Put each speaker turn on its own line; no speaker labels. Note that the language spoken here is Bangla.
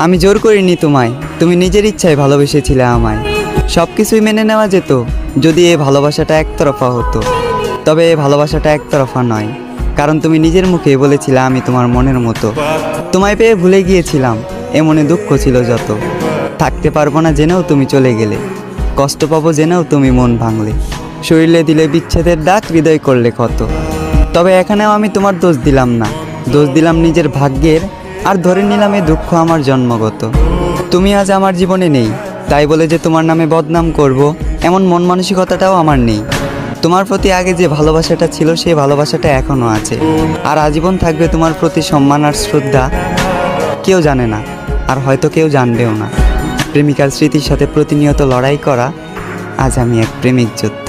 আমি জোর করিনি তোমায়, তুমি নিজের ইচ্ছায় ভালোবেসেছিলে আমায়। সব কিছুই মেনে নেওয়া যেত যদি এই ভালোবাসাটা একতরফা হতো। তবে এই ভালোবাসাটা একতরফা নয়, কারণ তুমি নিজের মুখে বলেছিলে আমি তোমার মনের মতো। তোমায় পেয়ে ভুলে গিয়েছিলাম, এমনে দুঃখ ছিল যত। থাকতে পারবো না জেনেও তুমি চলে গেলে, কষ্ট পাবো জেনেও তুমি মন ভাঙলে। শরীরে দিলে বিচ্ছেদের ডাক, হৃদয় করলে ক্ষত। তবে এখানেও আমি তোমার দোষ দিলাম না, দোষ দিলাম নিজের ভাগ্যের। আর ধরে নিলাম এই দুঃখ আমার জন্মগত। তুমি আজ আমার জীবনে নেই, তাই বলে যে তোমার নামে বদনাম করব এমন মন মানসিকতাটাও আমার নেই। তোমার প্রতি আগে যে ভালোবাসাটা ছিল সেই ভালোবাসাটা এখনও আছে, আর আজীবন থাকবে তোমার প্রতি সম্মান আর শ্রদ্ধা। কেউ জানে না, আর হয়তো কেউ জানবেও না। প্রেমিকার স্মৃতির সাথে প্রতিনিয়ত লড়াই করা, আজ আমি এক প্রেমিক যোদ্ধা।